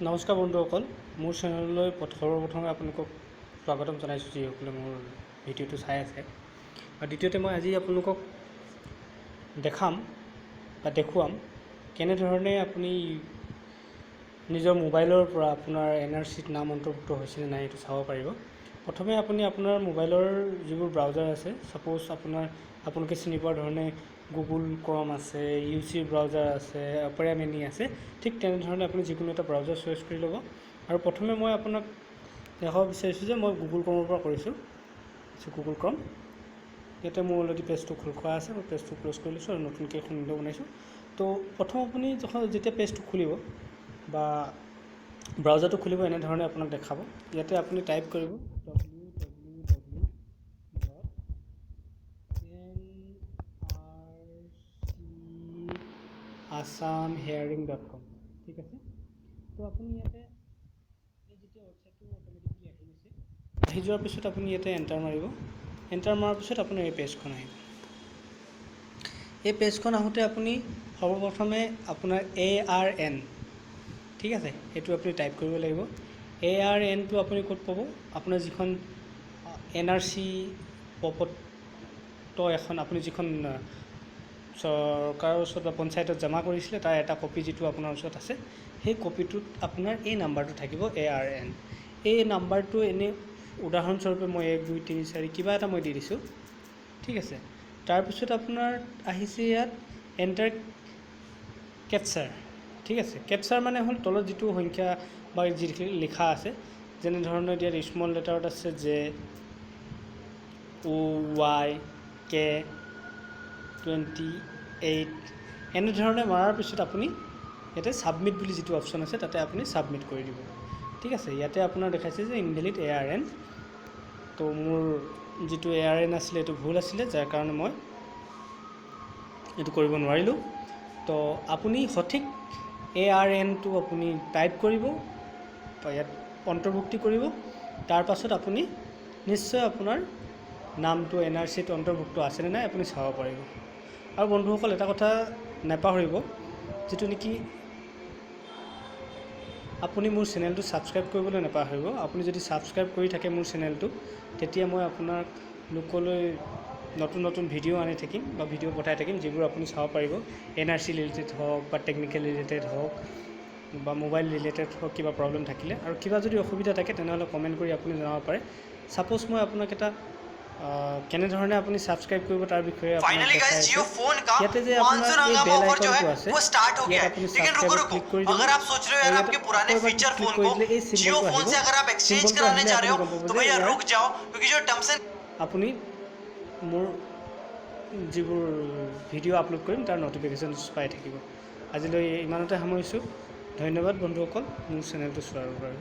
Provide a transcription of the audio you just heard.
নমস্কাৰ বন্ধুসকল, মোৰ চেনেললৈ সৰ্বপ্ৰথমে আপোনালোকক স্বাগতম জনাইছোঁ যিসকলে মোৰ ভিডিঅ'টো চাই আছে। আৰু দ্বিতীয়তে মই আজি আপোনালোকক দেখুৱাম কেনেধৰণে আপুনি নিজৰ মোবাইলৰ পৰা আপোনাৰ NRCত নাম অন্তৰ্ভুক্ত হৈছেনে নাই এইটো চাব পাৰিব। প্ৰথমে আপুনি আপোনাৰ মোবাইলৰ যিবোৰ ব্ৰাউজাৰ আছে, ছাপ'জ আপোনালোকে চিনি পোৱা ধৰণে গুগল ক্ৰম আছে, UC ব্ৰাউজাৰ আছে, অপেৰা মিনি আছে। ঠিক তেনেধৰণে আপুনি যিকোনো এটা ব্ৰাউজাৰ চইচ কৰি ল'ব। আৰু প্ৰথমে মই আপোনাক দেখাব বিচাৰিছোঁ যে মই গুগল ক্ৰমৰ পৰা কৰিছোঁ। গুগল ক্ৰম, ইয়াতে মোৰ অলৰেডি পেজটো খোল খোৱা আছে, মই পেজটো ক্ল'জ কৰি লৈছোঁ আৰু নতুনকৈ এখন উইণ্ড' বনাইছোঁ। তো প্ৰথম আপুনি যেতিয়া পেজটো খুলিব বা ব্ৰাউজাৰটো খুলিব, এনেধৰণে আপোনাক দেখাব। ইয়াতে আপুনি টাইপ কৰিব www.nrc.assam.hearing.com। ঠিক আছে, তো আপুনি ইয়াতে এই যেতিয়া ৱেবছাইটটো অট'মেটিকলি আহি যোৱাৰ পিছত আপুনি ইয়াতে এণ্টাৰ মাৰিব। এণ্টাৰ মৰাৰ পিছত আপোনাৰ এই পেজখন আহিব। এই পেজখন আহোঁতে আপুনি সৰ্বপ্ৰথমে আপোনাৰ ARN, ঠিক আছে, সেইটো আপুনি টাইপ কৰিব লাগিব। ARNটো আপুনি ক'ত পাব? আপোনাৰ যিখন NRC পত্ৰ এখন আপুনি যিখন চৰকাৰৰ ওচৰত বা পঞ্চায়তত জমা কৰিছিলে, তাৰ এটা কপি যিটো আপোনাৰ ওচৰত আছে, সেই কপিটোত আপোনাৰ এই নাম্বাৰটো থাকিব ARN। এই নাম্বাৰটো এনেই উদাহৰণস্বৰূপে মই 1 2 3 4 কিবা এটা মই দি দিছোঁ, ঠিক আছে। তাৰপিছত আপোনাৰ আহিছে ইয়াত এণ্টাৰ কেপচাৰ, ঠিক আছে। কেপচাৰ মানে হ'ল তলত যিটো সংখ্যা বা যি লিখা আছে, যেনেধৰণে ইয়াত স্মল লেটাৰত আছে JOYK28, এনেধৰণে মৰাৰ পিছত আপুনি ইয়াতে ছাবমিট বুলি যিটো অপশ্যন আছে, তাতে আপুনি ছাবমিট কৰি দিব, ঠিক আছে। ইয়াতে আপোনাৰ দেখাইছে যে ইনভেলিড ARN। তো মোৰ যিটো ARN আছিলে এইটো ভুল আছিলে, যাৰ কাৰণে মই এইটো কৰিব নোৱাৰিলোঁ। তো আপুনি সঠিক ARNটো আপুনি টাইপ কৰিব, ইয়াত অন্তৰ্ভুক্তি কৰিব। তাৰ পাছত আপুনি নিশ্চয় আপোনাৰ নামটো NRCত অন্তৰ্ভুক্ত আছেনে নাই আপুনি চাব পাৰিব। আৰু বন্ধুসকল, এটা কথা নাপাহৰিব, যিটো নেকি আপুনি মোৰ চেনেলটো ছাবস্ক্ৰাইব কৰিবলৈ নাপাহৰিব। আপুনি যদি ছাবস্ক্ৰাইব কৰি থাকে মোৰ চেনেলটো, তেতিয়া মই আপোনালোকলৈ নতুন নতুন ভিডিঅ' আনি থাকিম বা ভিডিঅ' পঠাই থাকিম, যিবোৰ আপুনি চাব পাৰিব। NRC ৰিলেটেড হওক বা টেকনিকেল ৰিলেটেড হওক বা মোবাইল ৰিলেটেড হওক, কিবা প্ৰব্লেম থাকিলে আৰু কিবা যদি অসুবিধা থাকে তেনেহ'লে কমেণ্ট কৰি আপুনি জনাব পাৰে। ছাপ'জ মই আপোনাক এটা কেনেধৰণে আপুনি ছাবস্ক্ৰাইব কৰিব তাৰ বিষয়ে আপোনাক দেখাই আছোঁ। ইয়াতে যে আপোনাৰ এই বেল আইকনটো আছে, ইয়াত আপুনি ছাবস্ক্ৰাইবত ক্লিক কৰি দিব। ক্লিক কৰি দিলে এই চিম্বলটো আহিব। চিম্বলটো আহিলে আপুনি গম পাব যে আপুনি মোৰ যিবোৰ ভিডিঅ' আপলোড কৰিম তাৰ ন'টিফিকেশ্যন পাই থাকিব। আজিলৈ ইমানতে সামৰিছোঁ। ধন্যবাদ বন্ধুসকল মোৰ চেনেলটো চোৱাৰ বাবে।